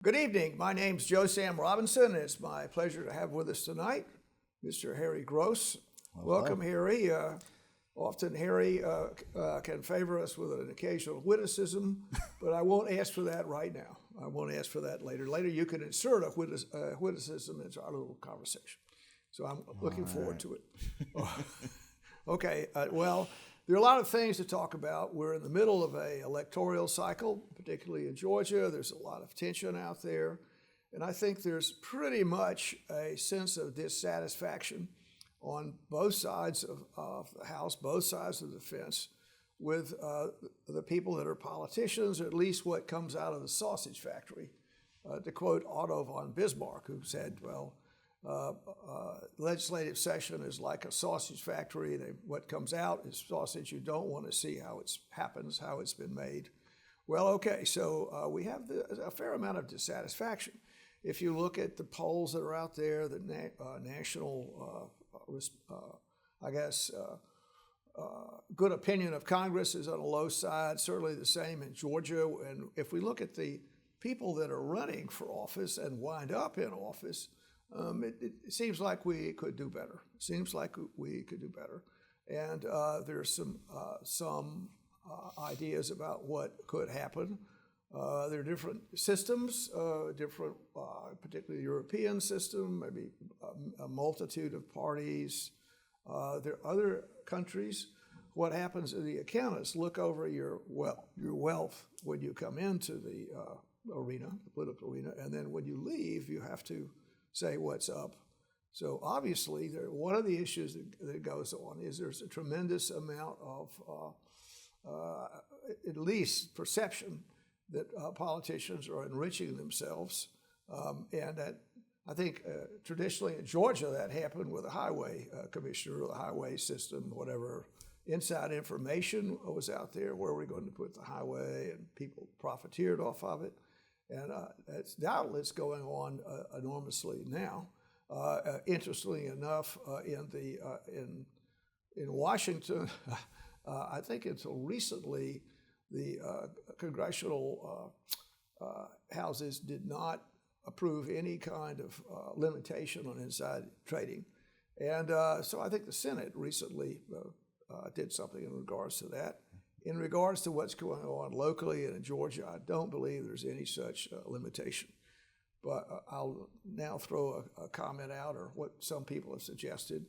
Good evening. My name's Joe Sam Robinson. It's my pleasure to have with us tonight Mr. Harry Gross. Welcome, Harry. Often Harry can favor us with an occasional witticism, but I won't ask for that right now. I won't ask for that later. Later you can insert a witticism into our little conversation. So I'm looking forward to it. Okay, well, there are a lot of things to talk about. We're in the middle of an electoral cycle, particularly in Georgia. There's a lot of tension out there. And I think there's pretty much a sense of dissatisfaction on both sides of the House, both sides of the fence, with the people that are politicians, or at least what comes out of the sausage factory. To quote Otto von Bismarck, who said, well, legislative session is like a sausage factory. What comes out is sausage. You don't want to see how it happens, how it's been made. Well, okay, so we have a fair amount of dissatisfaction. If you look at the polls that are out there, the national, good opinion of Congress is on a low side, certainly the same in Georgia. And if we look at the people that are running for office and wind up in office, it seems like we could do better. And there's some ideas about what could happen. There are different systems, particularly the European system, maybe a multitude of parties. There are other countries. What happens to the accountants look over your wealth when you come into the political arena, and then when you leave, you have to say what's up. So obviously, one of the issues that goes on is there's a tremendous amount of, at least perception, that politicians are enriching themselves. And that I think traditionally in Georgia that happened with the highway commissioner or the highway system, whatever. Inside information was out there, where we're going to put the highway, and people profiteered off of it. And it's doubtless going on enormously now. Interestingly enough, in Washington, I think until recently, the congressional houses did not approve any kind of limitation on inside trading. And so I think the Senate recently did something in regards to that. In regards to what's going on locally and in Georgia, I don't believe there's any such limitation. But I'll now throw a comment out, or what some people have suggested.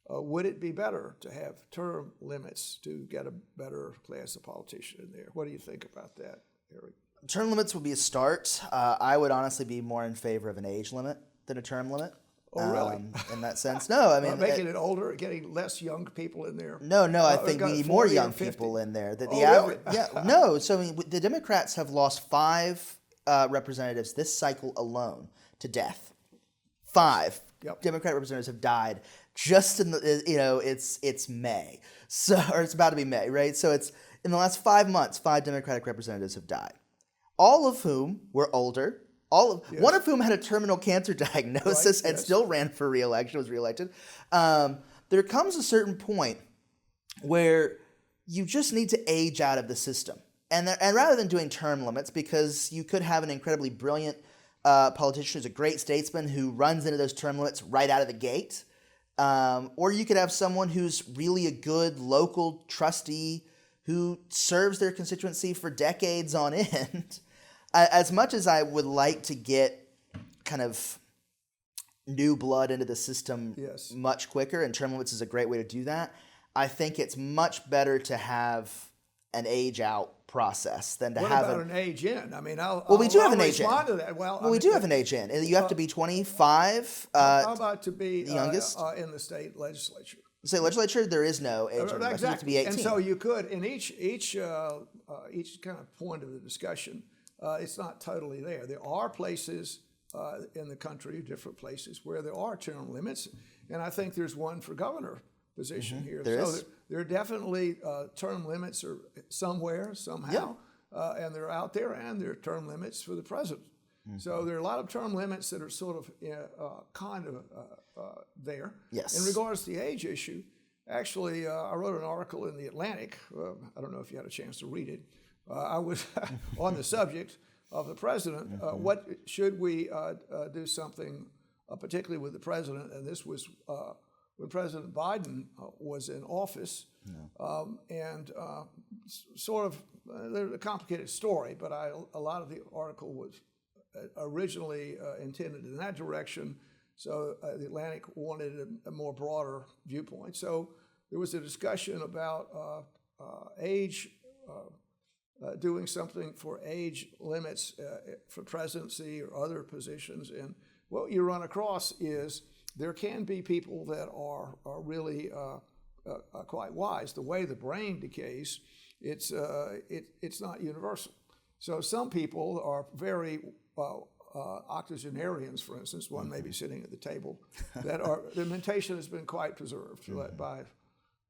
Would it be better to have term limits to get a better class of politician in there? What do you think about that, Eric? Term limits would be a start. I would honestly be more in favor of an age limit than a term limit. Oh, really? In that sense, no. I mean, making it older, getting less young people in there. No. I think we need more young people in there. That the average, really? Yeah, no. So I mean, the Democrats have lost 5 representatives this cycle alone to death. 5 Democratic representatives have died just in the it's May, or it's about to be May, right? So it's in the last 5 months, 5 Democratic representatives have died, all of whom were older. One of whom had a terminal cancer diagnosis and still ran for re-election, was reelected. There comes a certain point where you just need to age out of the system. And rather than doing term limits, because you could have an incredibly brilliant politician who's a great statesman who runs into those term limits right out of the gate, or you could have someone who's really a good local trustee who serves their constituency for decades on end. As much as I would like to get kind of new blood into the system much quicker, and term limits is a great way to do that, I think it's much better to have an age out process than to have an age in. I mean, we do have an age in. To that. We do have an age in. You have to be 25. How about to be the youngest in the state legislature? State legislature, there is no age limit. Exactly. You have to be 18. And so you could, in each kind of point of the discussion, it's not totally there. There are places in the country, different places, where there are term limits, and I think there's one for governor position here. There are definitely term limits are somewhere, somehow, and they're out there, and there are term limits for the president. So there are a lot of term limits that are sort of there. Yes. In regards to the age issue, actually, I wrote an article in The Atlantic. I don't know if you had a chance to read it. I was on the subject of the president. What should we do something, particularly with the president? And this was when President Biden was in office, and sort of there's a complicated story, but a lot of the article was originally intended in that direction. So the Atlantic wanted a more broader viewpoint. So there was a discussion about age, doing something for age limits for presidency or other positions. And what you run across is there can be people that are really quite wise. The way the brain decays, it's not universal. So some people are very octogenarians, for instance, one may be sitting at the table, that the mentation has been quite preserved by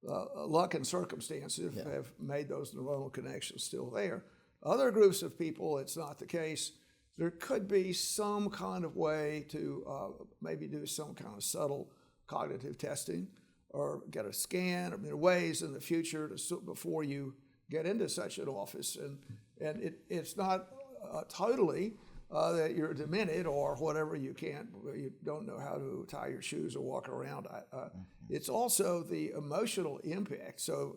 luck and circumstances have made those neuronal connections still there. Other groups of people, it's not the case. There could be some kind of way to maybe do some kind of subtle cognitive testing or get a scan. I mean, there are ways in the future before you get into such an office, and it's not totally that you're demented or whatever. You don't know how to tie your shoes or walk around. It's also the emotional impact. So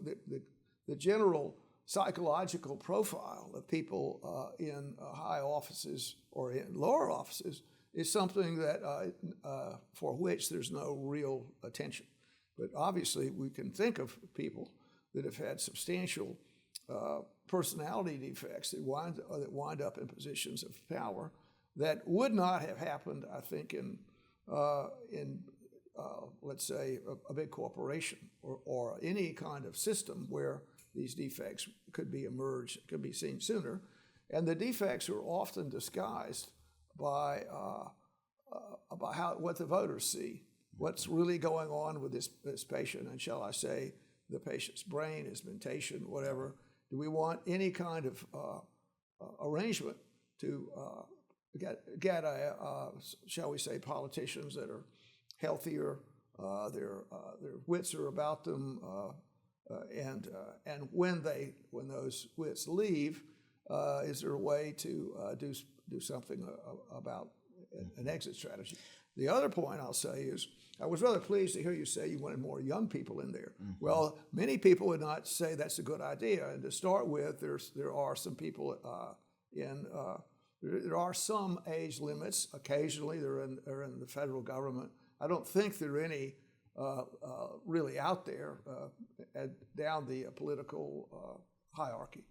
the general psychological profile of people in high offices or in lower offices is something that for which there's no real attention. But obviously, we can think of people that have had substantial personality defects that wind up in positions of power that would not have happened, I think, in let's say a big corporation or any kind of system where these defects could be seen sooner, and the defects are often disguised by what the voters see, what's really going on with this patient, and shall I say, the patient's brain, his mentation, whatever. Do we want any kind of arrangement to get shall we say, politicians that are healthier, their wits are about them, and when those wits leave, is there a way to do something about an exit strategy? The other point I'll say is, I was rather pleased to hear you say you wanted more young people in there. Mm-hmm. Well, many people would not say that's a good idea. And to start with, there are some people there are some age limits. Occasionally, they're in the federal government. I don't think there are any really out there down the political hierarchy.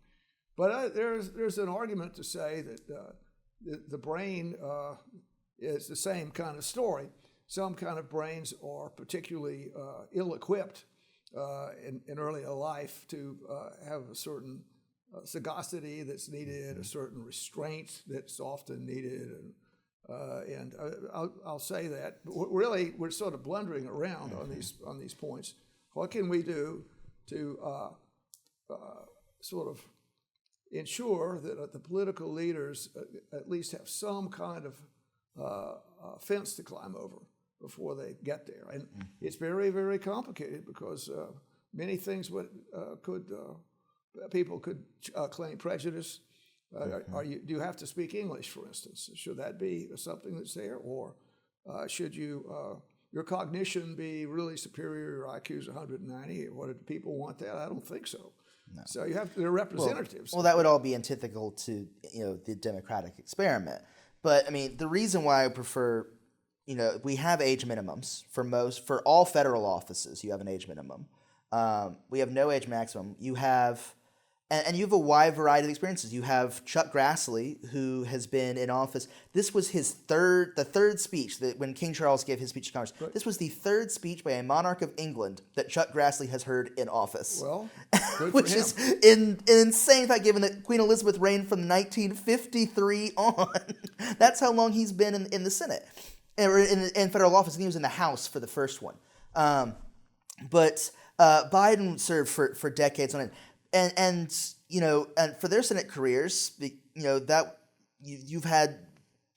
But there's an argument to say that the brain is the same kind of story. Some kind of brains are particularly ill-equipped in early life to have a certain sagacity that's needed, a certain restraint that's often needed, and I'll say that. But really, we're sort of blundering around on these points. What can we do to sort of ensure that the political leaders at least have some kind of fence to climb over before they get there? And it's very, very complicated because many things people could claim prejudice. Do you have to speak English, for instance? Should that be something that's there, or should your cognition be really superior? Your IQ is 190. What do people want that? I don't think so. No. So they're representatives. Well, that would all be antithetical to the democratic experiment. But I mean, the reason why I prefer, we have age minimums for all federal offices. You have an age minimum. We have no age maximum. You have, and you have a wide variety of experiences. You have Chuck Grassley, who has been in office. This was the third speech that when King Charles gave his speech to Congress. Right. This was the third speech by a monarch of England that Chuck Grassley has heard in office. Well, good which for him. Is an insane fact, given that Queen Elizabeth reigned from 1953 on. That's how long he's been in the Senate or in federal office. And he was in the House for the first one. But Biden served for decades on it. And for their Senate careers, that you've had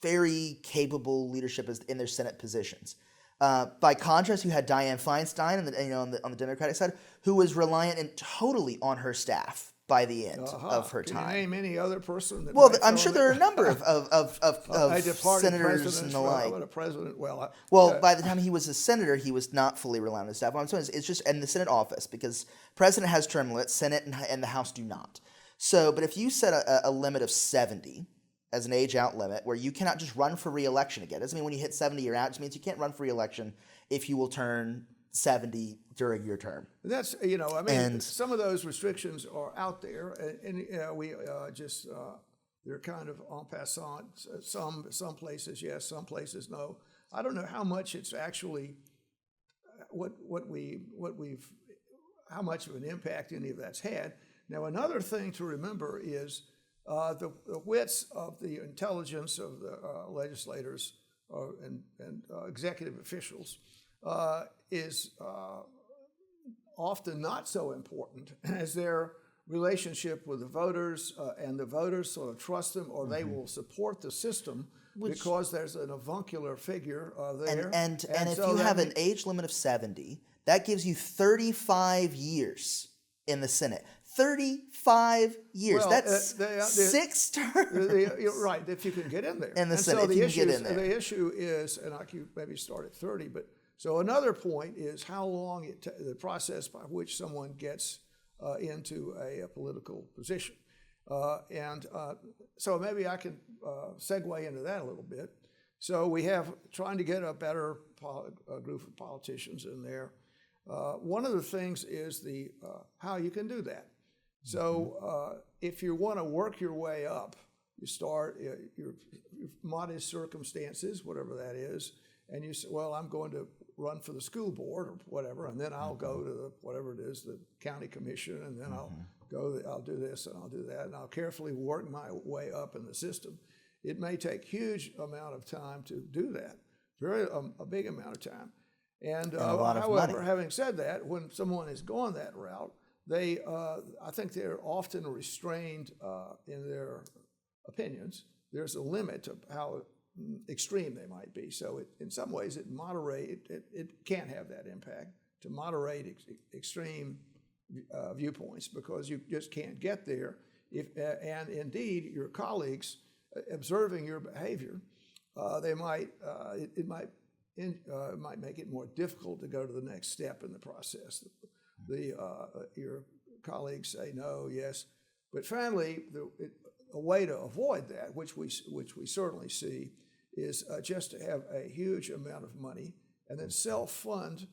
very capable leadership in their Senate positions. By contrast, you had Dianne Feinstein on the Democratic side, who was reliant totally on her staff by the end of her Can time. you name any other person? That Well, might I'm fill sure in there are a that? number of A departed senators president, and the like. a president. Well, by the time he was a senator, he was not fully reliant on his staff. What I'm saying is, it's just in the Senate office, because president has term limits, Senate and the House do not. So, but if you set a limit of 70 as an age-out limit, where you cannot just run for re-election again, it doesn't mean when you hit 70 you're out. It just means you can't run for re-election if you will turn 70 during your term. That's, some of those restrictions are out there, and we just they're kind of en passant. Some places yes, some places no. I don't know how much it's actually how much of an impact any of that's had. Now, another thing to remember is the wits of the intelligence of the legislators and executive officials is often not so important as their relationship with the voters, and the voters sort of trust them, or they will support the system because there's an avuncular figure there. And if you have an age limit of 70, that gives you 35 years in the Senate. 35 years. Well, that's 6 terms. You're right, if you can get in there. In the and Senate, so if you can get in there. The issue is, and I could maybe start at 30, but so another point is how long the process by which someone gets into a political position. So maybe I can segue into that a little bit. So we have trying to get a better group of politicians in there. One of the things is the how you can do that. So if you want to work your way up, you start your modest circumstances, whatever that is, and you say, well, I'm going to run for the school board or whatever, and then I'll go to whatever it is, the county commission, and then I'll do this and I'll do that, and I'll carefully work my way up in the system. It may take huge amount of time to do that, a big amount of time. And however, having said that, when someone has gone that route, I think they're often restrained in their opinions. There's a limit to how extreme they might be. So in some ways, it can't have that impact to moderate extreme viewpoints, because you just can't get there. And indeed, your colleagues observing your behavior, it might make it more difficult to go to the next step in the process. Your colleagues say no, yes, but finally, a way to avoid that, which we certainly see, is just to have a huge amount of money and then self-fund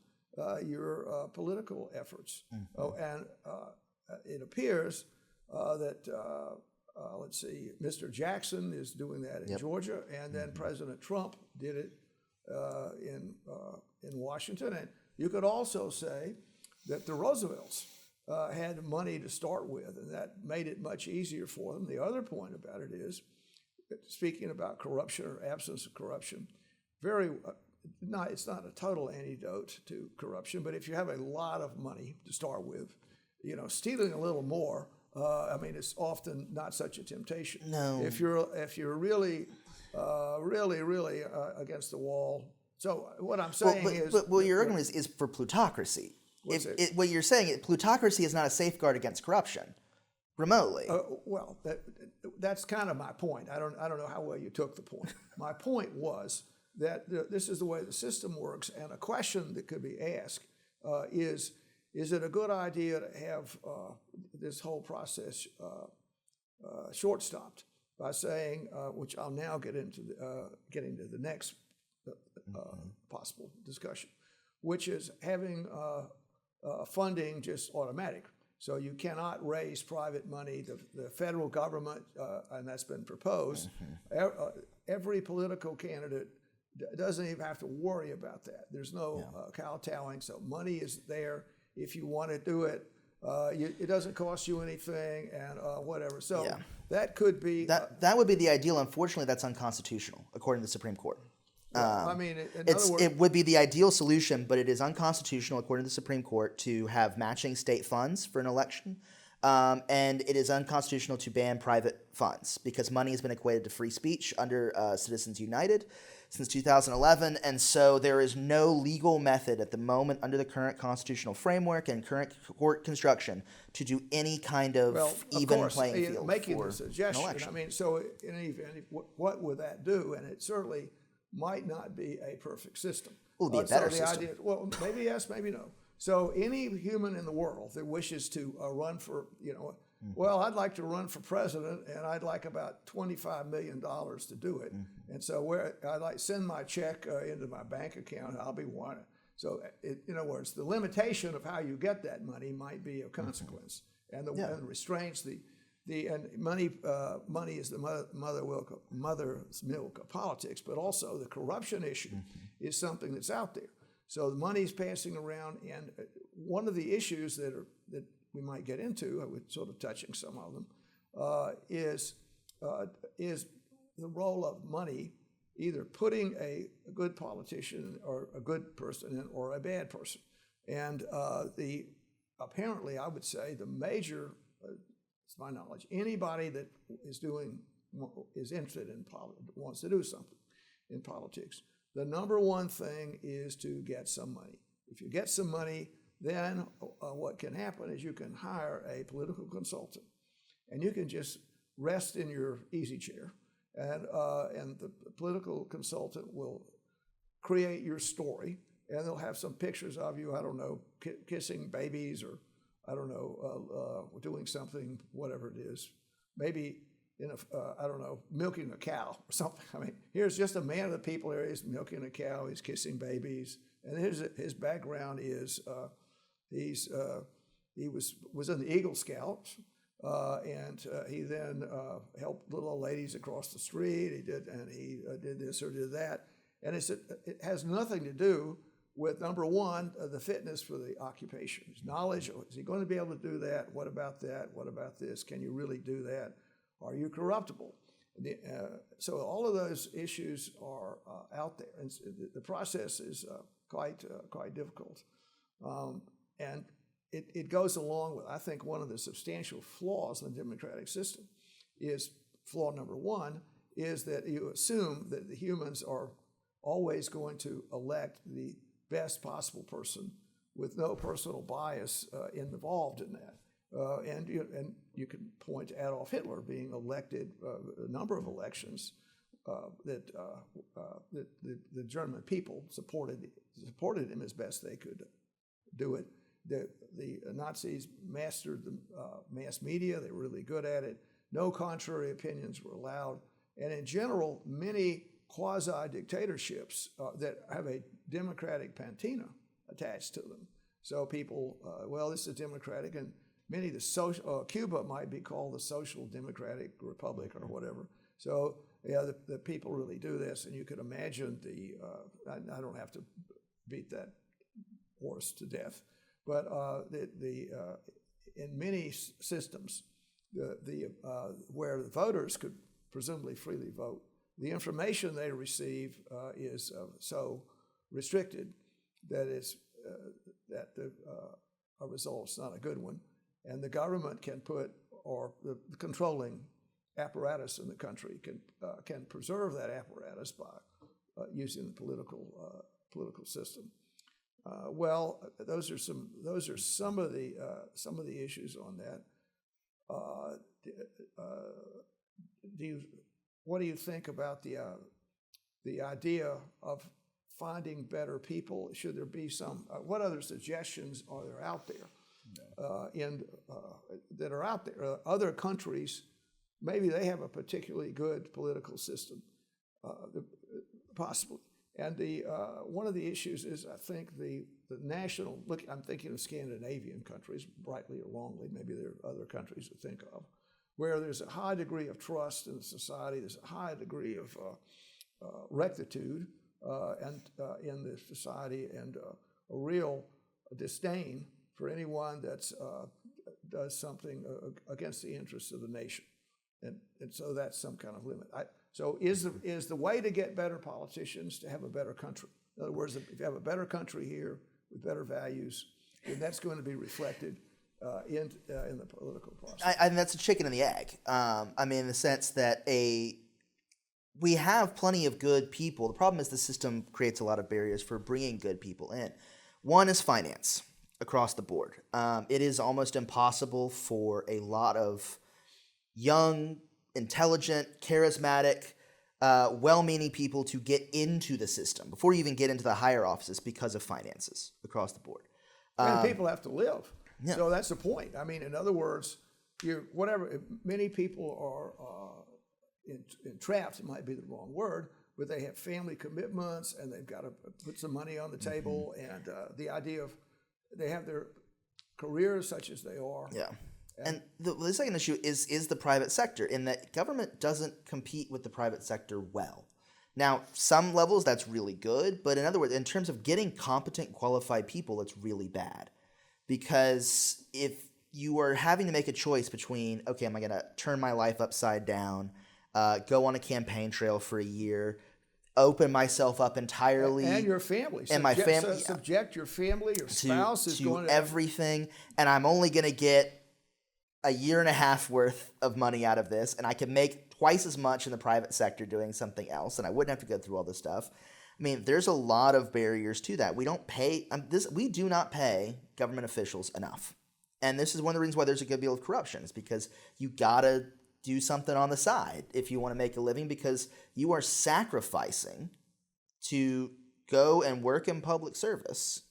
your political efforts. And it appears that let's see, Mr. Jackson is doing that in Georgia, and then President Trump did it in Washington. And you could also say that the Roosevelts had money to start with, and that made it much easier for them. The other point about it is, speaking about corruption or absence of corruption, it's not a total antidote to corruption, but if you have a lot of money to start with, stealing a little more, it's often not such a temptation. No. If you're really against the wall. So what I'm saying your argument is for plutocracy. What you're saying is plutocracy is not a safeguard against corruption, remotely. Well, that's kind of my point. I don't know how well you took the point. My point was that this is the way the system works, and a question that could be asked is it a good idea to have this whole process short-stopped by saying, which I'll now get into getting to the next possible discussion, which is having funding just automatic. So you cannot raise private money. The federal government, and that's been proposed, every political candidate doesn't even have to worry about that. There's no kowtowing, so money is there. If you want to do it, it doesn't cost you anything, and whatever. So that could be... That would be the ideal. Unfortunately, that's unconstitutional, according to the Supreme Court. In other words, it would be the ideal solution, but it is unconstitutional, according to the Supreme Court, to have matching state funds for an election. And it is unconstitutional to ban private funds because money has been equated to free speech under Citizens United since 2011. And so there is no legal method at the moment under the current constitutional framework and current court construction to do any kind of even playing field making for the suggestion. an election. I mean, so in any event, what would that do? And it certainly might not be a perfect system. It would be a better so system. Idea, well, maybe yes, maybe no. So any human in the world that wishes to run for, well, I'd like to run for president, and I'd like about $25 million to do it. And so I'd like to send my check into my bank account, I'll be one. So in other words, the limitation of how you get that money might be a consequence, and the restraints, money is the mother's milk of politics, but also the corruption issue is something that's out there. So the money's passing around, and one of the issues that we might get into, with sort of touching some of them, is the role of money, either putting a good politician or a good person in, or a bad person. And apparently, I would say the major, to my knowledge, anybody that is interested in wants to do something in politics, the number one thing is to get some money. If you get some money, then what can happen is you can hire a political consultant, and you can just rest in your easy chair, and the political consultant will create your story, and they'll have some pictures of you, I don't know, kissing babies, or I don't know, doing something, whatever it is, maybe I don't know, milking a cow or something. I mean, here's just a man of the people here. He's milking a cow. He's kissing babies, and his background is he was in the Eagle Scouts, and he then helped little old ladies across the street. He did this or did that, and it has nothing to do with, number one, the fitness for the occupation. His knowledge. Is he going to be able to do that? What about that? What about this? Can you really do that? Are you corruptible? So all of those issues are out there, and the process is quite difficult. And it goes along with, I think, one of the substantial flaws in the democratic system is, flaw number one, is that you assume that the humans are always going to elect the best possible person with no personal bias involved in that. And you can point to Adolf Hitler being elected a number of elections that the German people supported him as best they could do it. The Nazis mastered the mass media. They were really good at it. No contrary opinions were allowed. And in general, many quasi-dictatorships that have a democratic patina attached to them. So people, this is democratic, and many of the Cuba might be called the Social Democratic Republic or whatever. So the people really do this, and you can imagine I don't have to beat that horse to death, but in many systems, where the voters could presumably freely vote, the information they receive is so restricted that a result's not a good one. And the government can or the controlling apparatus in the country can preserve that apparatus by using the political system. Those are some of the issues on that. What do you think about the idea of finding better people? Should there be some? What other suggestions are there out there? That are out there. Other countries, maybe they have a particularly good political system, possibly. And one of the issues is, I think, the national, I'm thinking of Scandinavian countries, rightly or wrongly, maybe there are other countries to think of, where there's a high degree of trust in society, there's a high degree of rectitude in the society, and a real disdain for anyone that does something against the interests of the nation. And so that's some kind of limit. So is the way to get better politicians to have a better country? In other words, if you have a better country here with better values, then that's going to be reflected in the political process. And that's a chicken and the egg. I mean, in the sense that we have plenty of good people. The problem is the system creates a lot of barriers for bringing good people in. One is finance across the board. It is almost impossible for a lot of young, intelligent, charismatic, well-meaning people to get into the system before you even get into the higher offices because of finances across the board. And people have to live. Yeah. So that's the point. I mean, in other words, many people are entrapped, it might be the wrong word, but they have family commitments and they've got to put some money on the table. And the idea of they have their careers such as they are. Yeah. And the second issue is the private sector, in that government doesn't compete with the private sector well. Now, some levels that's really good, but in other words, in terms of getting competent, qualified people, it's really bad. Because if you are having to make a choice between, okay, am I going to turn my life upside down, go on a campaign trail for a year, open myself up entirely, and your family, and my family, subject your family, your spouse is going to everything, and I'm only going to get a year and a half worth of money out of this, and I can make twice as much in the private sector doing something else, and I wouldn't have to go through all this stuff. I mean, there's a lot of barriers to that. We do not pay government officials enough, and this is one of the reasons why there's a good deal of corruption. Is because you gotta do something on the side if you want to make a living, because you are sacrificing to go and work in public service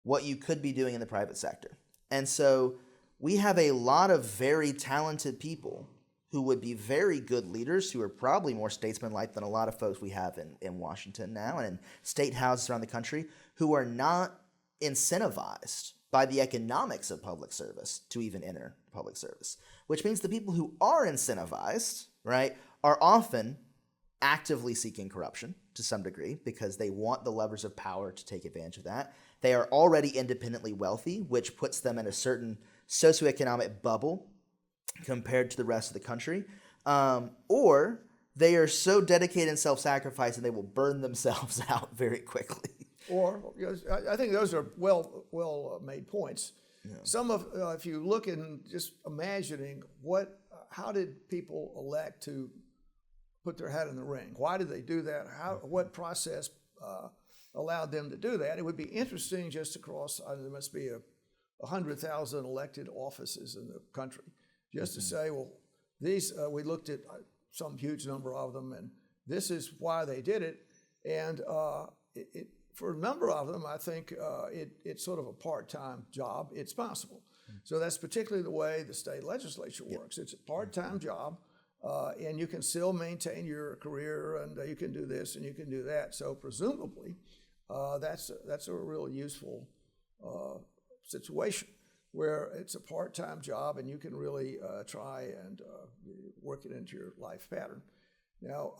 what you could be doing in the private sector. And so we have a lot of very talented people who would be very good leaders, who are probably more statesman-like than a lot of folks we have in Washington now and in state houses around the country, who are not incentivized by the economics of public service to even enter public service. Which means the people who are incentivized, right, are often actively seeking corruption to some degree because they want the levers of power to take advantage of that. They are already independently wealthy, which puts them in a certain socioeconomic bubble compared to the rest of the country, or they are so dedicated and self-sacrificing they will burn themselves out very quickly. Or I think those are well made points. Yeah. Some of if you look and just imagining how did people elect to put their hat in the ring? Why did they do that? What process allowed them to do that? It would be interesting just across. There must be 100,000 elected offices in the country. Just to say, well, these we looked at some huge number of them, and this is why they did it. And for a number of them, I think it's sort of a part-time job. It's possible. So that's particularly the way the state legislature works. It's a part-time job, and you can still maintain your career, and you can do this and you can do that. So presumably, that's a real useful situation, where it's a part-time job and you can really try and work it into your life pattern. Now,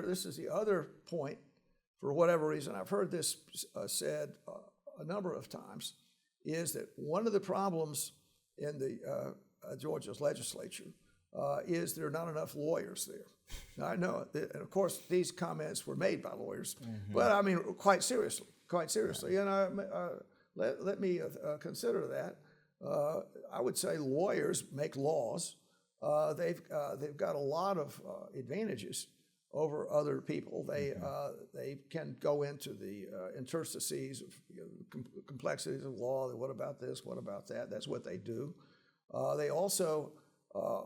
this is the other point, for whatever reason, I've heard this said a number of times, is that one of the problems in the Georgia's legislature is there are not enough lawyers there. Now, I know, and of course, these comments were made by lawyers, but I mean, quite seriously. And let me consider that. I would say lawyers make laws. They've got a lot of advantages over other people. They can go into the interstices of complexities of law. What about this? What about that? That's what they do. They also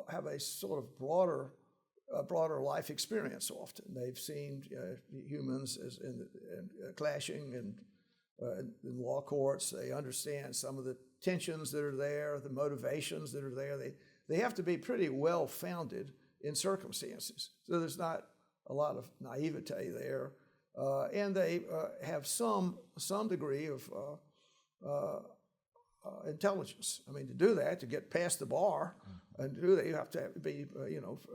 have a sort of broader life experience. Often they've seen humans as clashing in law courts. They understand some of the tensions that are there, the motivations that are there. They have to be pretty well founded in circumstances. So there's not a lot of naivete there, and they have some degree of intelligence. I mean, to do that, to get past the bar, and to do that, you have to be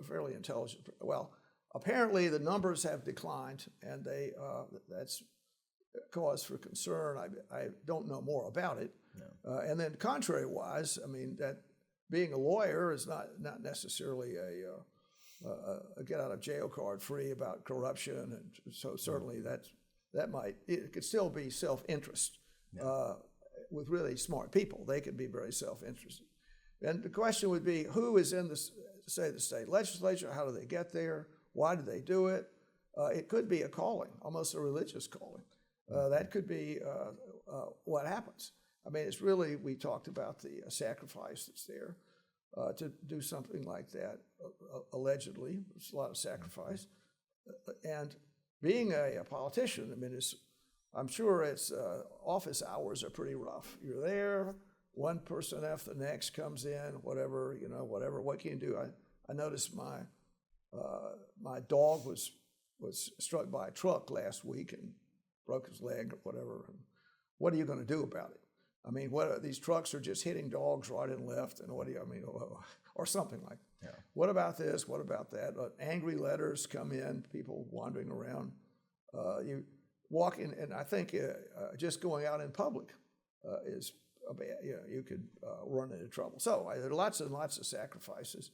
fairly intelligent. Well, apparently the numbers have declined, and that's cause for concern. I don't know more about it. No. And then contrary-wise, I mean, that being a lawyer is not necessarily a get-out-of-jail card free about corruption, and so certainly it could still be self-interest. with really smart people. They could be very self-interested. And the question would be, who is in the state legislature? How do they get there? Why do they do it? It could be a calling, almost a religious calling. That could be what happens. I mean, it's really, we talked about the sacrifice that's there to do something like that, allegedly. It's a lot of sacrifice. And being a politician, I mean, I'm sure its office hours are pretty rough. You're there, one person after the next comes in, whatever, what can you do? I noticed my dog was struck by a truck last week and broke his leg or whatever. And what are you going to do about it? I mean, these trucks are just hitting dogs right and left, and or something like that. Yeah. What about this? What about that? Angry letters come in, people wandering around. You walk in, and I think just going out in public is bad. You could run into trouble. So there are lots and lots of sacrifices.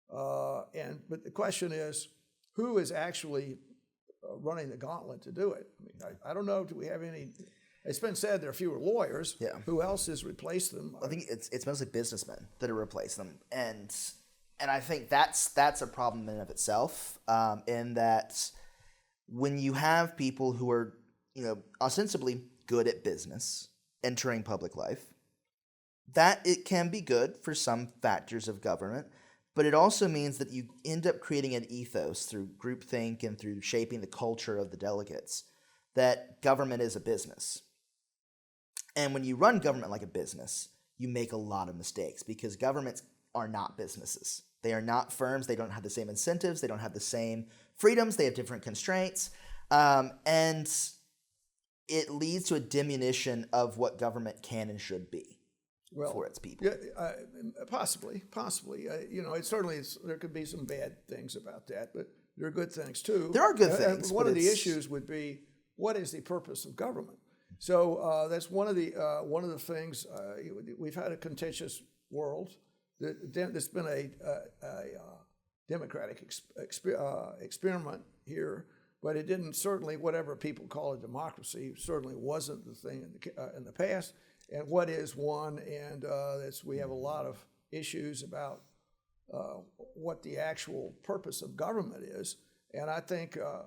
But the question is, who is actually running the gauntlet to do it? I mean, I don't know. Do we have any? It's been said there are fewer lawyers. Yeah. Who else has replaced them? I think it's mostly businessmen that have replaced them, and I think that's a problem in and of itself. In that, when you have people who are ostensibly good at business entering public life, that it can be good for some factors of government, but it also means that you end up creating an ethos through groupthink and through shaping the culture of the delegates that government is a business. And when you run government like a business, you make a lot of mistakes because governments are not businesses. They are not firms. They don't have the same incentives. They don't have the same freedoms. They have different constraints. And it leads to a diminution of what government can and should be for its people. Yeah, possibly. It certainly there could be some bad things about that, but there are good things too. There are good things. One of the issues would be, what is the purpose of government? So that's one of the things. We've had a contentious world. There's been a democratic experiment here, but it didn't, certainly whatever people call a democracy certainly wasn't the thing in the past. And what is one? And we have a lot of issues about what the actual purpose of government is. And I think a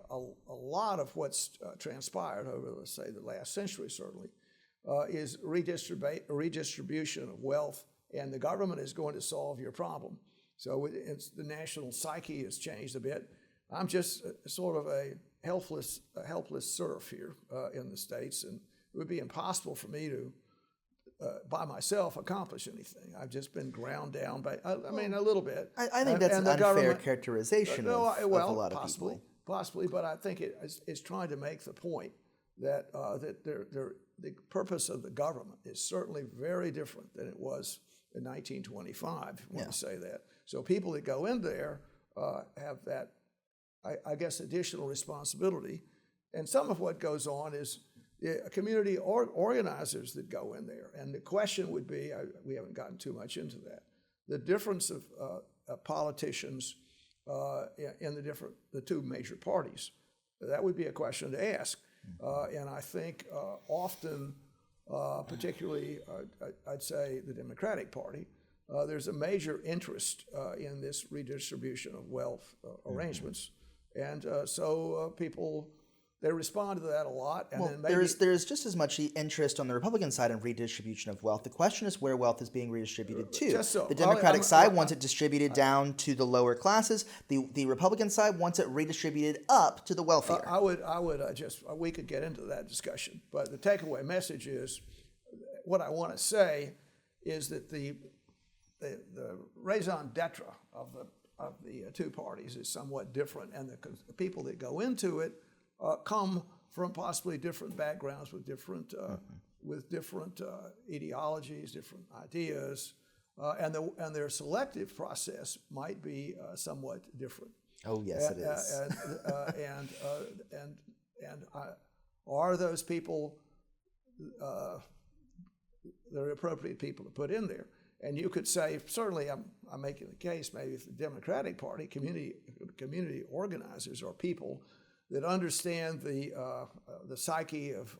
lot of what's transpired over, let's say, the last century certainly, is redistribution of wealth, and the government is going to solve your problem. So the national psyche has changed a bit. I'm just sort of a helpless serf here in the States, and it would be impossible for me to, by myself, accomplish anything. I've just been ground down by, a little bit. I think that's an unfair characterization of a lot of people. Possibly, but I think it's trying to make the point that the purpose of the government is certainly very different than it was in 1925, if you want to say that. So people that go in there have that, I guess, additional responsibility. And some of what goes on is community organizers that go in there. And the question would be, we haven't gotten too much into that, the difference of politicians in the two major parties. That would be a question to ask. And I think often, particularly, I'd say the Democratic Party, there's a major interest in this redistribution of wealth arrangements. And so people, they respond to that a lot. And then maybe there's just as much interest on the Republican side in redistribution of wealth. The question is where wealth is being redistributed to. Just so. The Democratic side wants it distributed down to the lower classes. The Republican side wants it redistributed up to the wealthier. We could get into that discussion. But the takeaway message is, what I want to say is that the raison d'etre of the two parties is somewhat different, and the people that go into it come from possibly different backgrounds with different ideologies, different ideas, and their selective process might be somewhat different. Oh yes, it is. And are those people the appropriate people to put in there? And you could say, certainly, I'm making the case, maybe if the Democratic Party, community organizers are people that understand the psyche of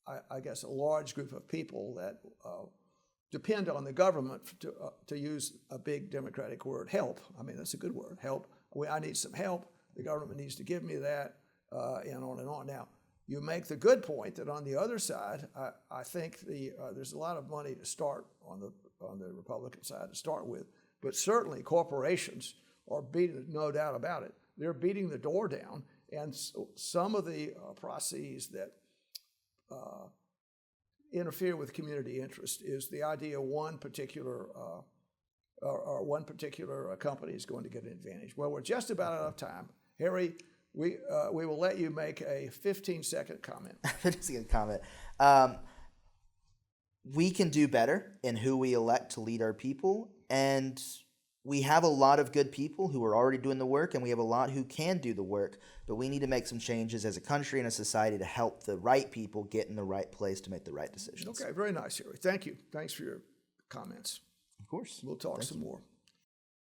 I guess, a large group of people that depend on the government to use a big Democratic word, help. I mean, that's a good word, help. I need some help. The government needs to give me that, and on and on. Now, you make the good point that on the other side, I think there's a lot of money to start on the Republican side to start with, but certainly corporations are beating, no doubt about it. They're beating the door down, and some of the processes that interfere with community interest is the idea one particular company is going to get an advantage. Well, we're just about out of time. Harry, we will let you make a 15-second comment. 15-second comment. We can do better in who we elect to lead our people, and we have a lot of good people who are already doing the work, and we have a lot who can do the work, but we need to make some changes as a country and a society to help the right people get in the right place to make the right decisions. Okay, very nice, Harry. Thank you. Thanks for your comments. Of course. We'll talk some more.